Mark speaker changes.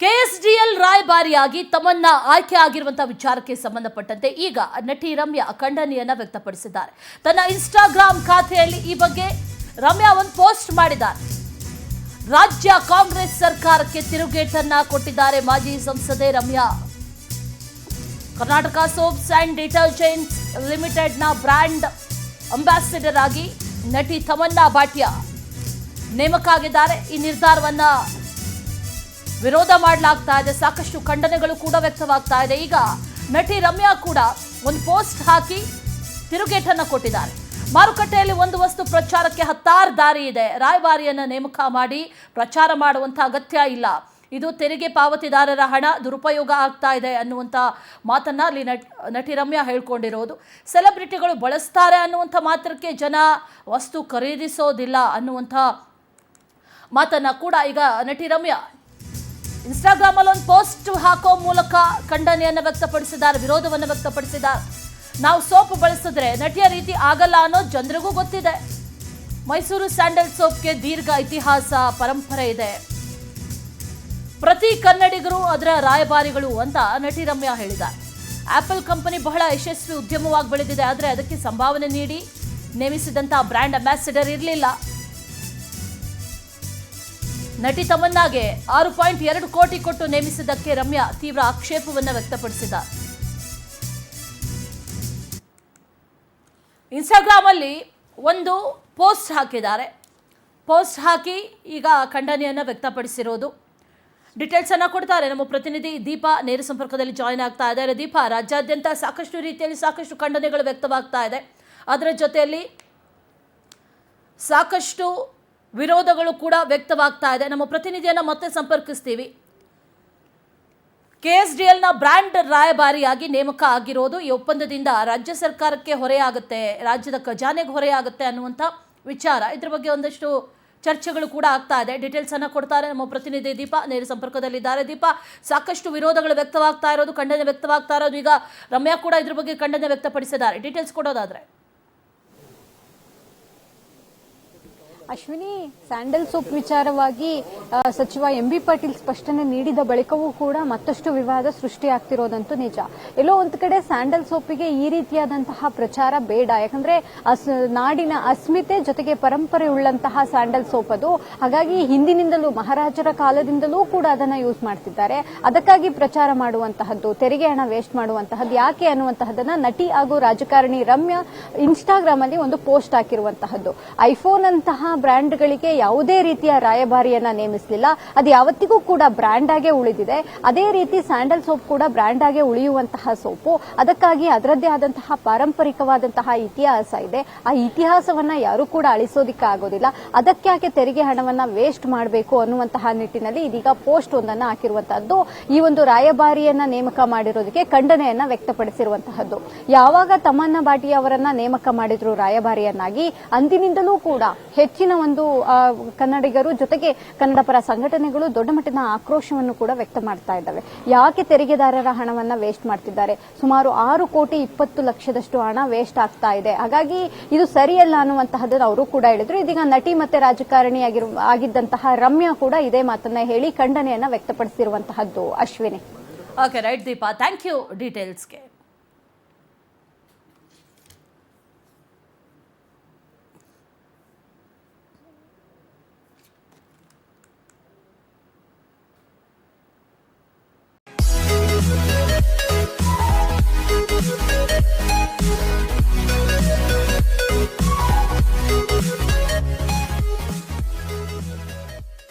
Speaker 1: KSDL ರಾಯಭಾರಿಯಾಗಿ ತಮ್ಮನ್ನ ಆಯ್ಕೆ ಆಗಿರುವಂತಹ ವಿಚಾರಕ್ಕೆ ಸಂಬಂಧಪಟ್ಟಂತೆ ಈಗ ನಟಿ ರಮ್ಯಾ ಖಂಡನೆಯನ್ನ ವ್ಯಕ್ತಪಡಿಸಿದ್ದಾರೆ. ತನ್ನ ಇನ್ಸ್ಟಾಗ್ರಾಮ್ ಖಾತೆಯಲ್ಲಿ ಈ ಬಗ್ಗೆ ರಮ್ಯಾ ಒಂದು ಪೋಸ್ಟ್ ಮಾಡಿದ್ದಾರೆ. ರಾಜ್ಯ ಕಾಂಗ್ರೆಸ್ ಸರ್ಕಾರಕ್ಕೆ ತಿರುಗೇಟನ್ನ ಕೊಟ್ಟಿದ್ದಾರೆ ಮಾಜಿ ಸಂಸದೆ Ramya. Karnataka soaps and detergents ಲಿಮಿಟೆಡ್ನ ಬ್ರ್ಯಾಂಡ್ ಅಂಬಾಸಿಡರ್ ಆಗಿ ನಟಿ ತಮನ್ನಾ ಭಾಟಿಯಾ ನೇಮಕ ಆಗಿದ್ದಾರೆ. ಈ ನಿರ್ಧಾರವನ್ನ ವಿರೋಧ ಮಾಡಲಾಗ್ತಾ ಇದೆ. ಸಾಕಷ್ಟು ಖಂಡನೆಗಳು ಕೂಡ ವ್ಯಕ್ತವಾಗ್ತಾ ಇದೆ. ಈಗ ನಟಿ ರಮ್ಯಾ ಕೂಡ ಒಂದು ಪೋಸ್ಟ್ ಹಾಕಿ ತಿರುಗೇಟನ್ನ ಕೊಟ್ಟಿದ್ದಾರೆ. ಮಾರುಕಟ್ಟೆಯಲ್ಲಿ ಒಂದು ವಸ್ತು ಪ್ರಚಾರಕ್ಕೆ ಹತ್ತಾರು ದಾರಿ ಇದೆ. ರಾಯಭಾರಿಯನ್ನ ನೇಮಕ ಮಾಡಿ ಪ್ರಚಾರ ಮಾಡುವಂತ ಅಗತ್ಯ ಇಲ್ಲ. ಇದು ತೆರಿಗೆ ಪಾವತಿದಾರರ ಹಣ ದುರುಪಯೋಗ ಆಗ್ತಾ ಇದೆ ಅನ್ನುವಂಥ ಮಾತನ್ನ ಅಲ್ಲಿ ನಟಿ ರಮ್ಯಾ ಹೇಳ್ಕೊಂಡಿರೋದು. ಸೆಲೆಬ್ರಿಟಿಗಳು ಬಳಸ್ತಾರೆ ಅನ್ನುವಂಥ ಮಾತ್ರಕ್ಕೆ ಜನ ವಸ್ತು ಖರೀದಿಸೋದಿಲ್ಲ ಅನ್ನುವಂಥ ಮಾತನ್ನ ಕೂಡ ಈಗ ನಟಿ ರಮ್ಯಾ ಇನ್ಸ್ಟಾಗ್ರಾಮ್ ಅಲ್ಲಿ ಒಂದು ಪೋಸ್ಟ್ ಹಾಕೋ ಮೂಲಕ ಖಂಡನೆಯನ್ನು ವ್ಯಕ್ತಪಡಿಸಿದ್ದಾರೆ, ವಿರೋಧವನ್ನು ವ್ಯಕ್ತಪಡಿಸಿದ್ದಾರೆ. ನಾವು ಸೋಪ್ ಬಳಸಿದ್ರೆ ನಟಿಯ ರೀತಿ ಆಗಲ್ಲ ಅನ್ನೋದು ಜನರಿಗೂ ಗೊತ್ತಿದೆ. ಮೈಸೂರು ಸ್ಯಾಂಡಲ್ ಸೋಪ್ಗೆ ದೀರ್ಘ ಇತಿಹಾಸ ಪರಂಪರೆ ಇದೆ. ಪ್ರತಿ ಕನ್ನಡಿಗರು ಅದರ ರಾಯಭಾರಿಗಳು ಅಂತ ನಟಿ ರಮ್ಯಾ ಹೇಳಿದ್ದಾರೆ. ಆಪಲ್ ಕಂಪನಿ ಬಹಳ ಯಶಸ್ವಿ ಉದ್ಯಮವಾಗಿ ಬೆಳೆದಿದೆ. ಆದರೆ ಅದಕ್ಕೆ ಸಂಭಾವನೆ ನೀಡಿ ನೇಮಿಸಿದಂತಹ ಬ್ರ್ಯಾಂಡ್ ಅಂಬಾಸಿಡರ್ ಇರಲಿಲ್ಲ. ನಟಿ ತಮನ್ನಾಗೆ 6.2 ಕೋಟಿ ಕೊಟ್ಟು ನೇಮಿಸಿದ್ದಕ್ಕೆ ರಮ್ಯಾ ತೀವ್ರ ಆಕ್ಷೇಪವನ್ನು ವ್ಯಕ್ತಪಡಿಸಿದ್ದಾರೆ. ಇನ್ಸ್ಟಾಗ್ರಾಮ್ ಅಲ್ಲಿ ಒಂದು ಪೋಸ್ಟ್ ಹಾಕಿದ್ದಾರೆ. ಪೋಸ್ಟ್ ಹಾಕಿ ಈಗ ಖಂಡನೆಯನ್ನು ವ್ಯಕ್ತಪಡಿಸಿರೋದು. ಡೀಟೇಲ್ಸ್ ಅನ್ನ ಕೊಡ್ತಾರೆ ನಮ್ಮ ಪ್ರತಿನಿಧಿ ದೀಪಾ. ನೇರ ಸಂಪರ್ಕದಲ್ಲಿ ಜಾಯಿನ್ ಆಗ್ತಾ ಇದ್ದಾರೆ. ದೀಪಾ, ರಾಜ್ಯಾದ್ಯಂತ ಸಾಕಷ್ಟು ರೀತಿಯಲ್ಲಿ ಸಾಕಷ್ಟು ಖಂಡನೆಗಳು ವ್ಯಕ್ತವಾಗ್ತಾ ಇದೆ. ಅದರ ಜೊತೆಯಲ್ಲಿ ಸಾಕಷ್ಟು ವಿರೋಧಗಳು ಕೂಡ ವ್ಯಕ್ತವಾಗ್ತಾ ಇದೆ. ನಮ್ಮ ಪ್ರತಿನಿಧಿಯನ್ನ ಮತ್ತೆ ಸಂಪರ್ಕಿಸ್ತೀವಿ. ಕೆಎಸ್ಡಿಎಲ್ನ ಬ್ರ್ಯಾಂಡ್ ರಾಯಭಾರಿಯಾಗಿ ನೇಮಕ ಆಗಿರೋದು ಈ ಒಪ್ಪಂದದಿಂದ ರಾಜ್ಯ ಸರ್ಕಾರಕ್ಕೆ ಹೊರೆಯಾಗುತ್ತೆ, ರಾಜ್ಯದ ಖಜಾನೆಗೆ ಹೊರೆಯಾಗುತ್ತೆ ಅನ್ನುವಂಥ ವಿಚಾರ. ಇದ್ರ ಬಗ್ಗೆ ಒಂದಷ್ಟು ಚರ್ಚೆಗಳು ಕೂಡ ಆಗ್ತಾ ಇದೆ. ಡೀಟೇಲ್ಸ್ ಅನ್ನ ಕೊಡ್ತಾರೆ ನಮ್ಮ ಪ್ರತಿನಿಧಿ ದೀಪಾ, ನೇರ ಸಂಪರ್ಕದಲ್ಲಿದ್ದಾರೆ. ದೀಪಾ, ಸಾಕಷ್ಟು ವಿರೋಧಗಳು ವ್ಯಕ್ತವಾಗ್ತಾ ಇರೋದು, ಖಂಡನೆ ವ್ಯಕ್ತವಾಗ್ತಾ ಇರೋದು. ಈಗ ರಮ್ಯಾ ಕೂಡ ಇದ್ರ ಬಗ್ಗೆ ಖಂಡನೆ ವ್ಯಕ್ತಪಡಿಸಿದ್ದಾರೆ. ಡೀಟೇಲ್ಸ್ ಕೊಡೋದಾದ್ರೆ
Speaker 2: ಅಶ್ವಿನಿ, ಸ್ಯಾಂಡಲ್ ಸೋಪ್ ವಿಚಾರವಾಗಿ ಸಚಿವ ಎಂಬಿ ಪಾಟೀಲ್ ಸ್ಪಷ್ಟನೆ ನೀಡಿದ ಬಳಿಕವೂ ಕೂಡ ಮತ್ತಷ್ಟು ವಿವಾದ ಸೃಷ್ಟಿಯಾಗ್ತಿರೋದಂತೂ ನಿಜ. ಎಲ್ಲೋ ಒಂದು ಕಡೆ ಸ್ಯಾಂಡಲ್ ಸೋಪಿಗೆ ಈ ರೀತಿಯಾದಂತಹ ಪ್ರಚಾರ ಬೇಡ. ಯಾಕಂದ್ರೆ ನಾಡಿನ ಅಸ್ಮಿತೆ ಜೊತೆಗೆ ಪರಂಪರೆ ಉಳ್ಳಂತಹ ಸ್ಯಾಂಡಲ್ ಸೋಪ್ ಅದು. ಹಾಗಾಗಿ ಹಿಂದಿನಿಂದಲೂ ಮಹಾರಾಜರ ಕಾಲದಿಂದಲೂ ಕೂಡ ಅದನ್ನ ಯೂಸ್ ಮಾಡ್ತಿದ್ದಾರೆ. ಅದಕ್ಕಾಗಿ ಪ್ರಚಾರ ಮಾಡುವಂತಹದ್ದು, ತೆರಿಗೆ ಹಣ ವೇಸ್ಟ್ ಮಾಡುವಂತಹದ್ದು ಯಾಕೆ ಅನ್ನುವಂತಹದನ್ನ ನಟಿ ಹಾಗೂ ರಾಜಕಾರಣಿ ರಮ್ಯಾ ಇನ್ಸ್ಟಾಗ್ರಾಮ್ ಅಲ್ಲಿ ಒಂದು ಪೋಸ್ಟ್ ಹಾಕಿರುವಂತಹದ್ದು. ಐಫೋನ್ ಅಂತಹ ಬ್ರ್ಯಾಂಡ್ಗಳಿಗೆ ಯಾವುದೇ ರೀತಿಯ ರಾಯಭಾರಿಯನ್ನ ನೇಮಿಸಲಿಲ್ಲ. ಅದು ಯಾವತ್ತಿಗೂ ಕೂಡ ಬ್ರ್ಯಾಂಡ್ ಆಗೇ ಉಳಿದಿದೆ. ಅದೇ ರೀತಿ ಸ್ಯಾಂಡಲ್ ಸೋಪ್ ಕೂಡ ಬ್ರ್ಯಾಂಡ್ ಆಗೇ ಉಳಿಯುವಂತಹ ಸೋಪು. ಅದಕ್ಕಾಗಿ ಅದರದ್ದೇ ಆದಂತಹ ಪಾರಂಪರಿಕವಾದಂತಹ ಇತಿಹಾಸ ಇದೆ. ಆ ಇತಿಹಾಸವನ್ನ ಯಾರು ಕೂಡ ಅಳಿಸೋದಿಕ್ಕೆ ಆಗೋದಿಲ್ಲ. ಅದಕ್ಕಾಕೆ ತೆರಿಗೆ ಹಣವನ್ನ ವೇಸ್ಟ್ ಮಾಡಬೇಕು ಅನ್ನುವಂತಹ ನಿಟ್ಟಿನಲ್ಲಿ ಇದೀಗ ಪೋಸ್ಟ್ ಒಂದನ್ನ ಹಾಕಿರುವಂತಹದ್ದು. ಈ ಒಂದು ರಾಯಭಾರಿಯನ್ನ ನೇಮಕ ಮಾಡಿರೋದಕ್ಕೆ ಖಂಡನೆಯನ್ನ ವ್ಯಕ್ತಪಡಿಸಿರುವಂತಹದ್ದು. ಯಾವಾಗ ತಮನ್ನಾ ಭಾಟಿಯಾ ಅವರನ್ನ ನೇಮಕ ಮಾಡಿದ್ರು ರಾಯಭಾರಿಯನ್ನಾಗಿ, ಅಂದಿನಿಂದಲೂ ಕೂಡ ಹೆಚ್ಚಿನ ಒಂದು ಕನ್ನಡಿಗರು ಜೊತೆಗೆ ಕನ್ನಡ ಪರ ಸಂಘಟನೆಗಳು ದೊಡ್ಡ ಮಟ್ಟಿನ ಆಕ್ರೋಶವನ್ನು ಕೂಡ ವ್ಯಕ್ತ ಮಾಡ್ತಾ ಇದ್ದಾವೆ. ಯಾಕೆ ತೆರಿಗೆದಾರರ ಹಣವನ್ನ ವೇಸ್ಟ್ ಮಾಡ್ತಿದ್ದಾರೆ? ಸುಮಾರು 6,20,00,000 ಹಣ ವೇಸ್ಟ್ ಆಗ್ತಾ ಇದೆ. ಹಾಗಾಗಿ ಇದು ಸರಿಯಲ್ಲ ಅನ್ನುವಂತಹದ್ದನ್ನು ಅವರು ಕೂಡ ಹೇಳಿದ್ರು. ಇದೀಗ ನಟಿ ಮತ್ತೆ ರಾಜಕಾರಣಿ ಆಗಿದ್ದಂತಹ ರಮ್ಯಾ ಕೂಡ ಇದೇ ಮಾತನ್ನ ಹೇಳಿ ಖಂಡನೆಯನ್ನ ವ್ಯಕ್ತಪಡಿಸಿರುವಂತಹದ್ದು. Ashwini.
Speaker 1: Okay, right Deepa, thank you ಡೀಟೇಲ್ಸ್ಗೆ.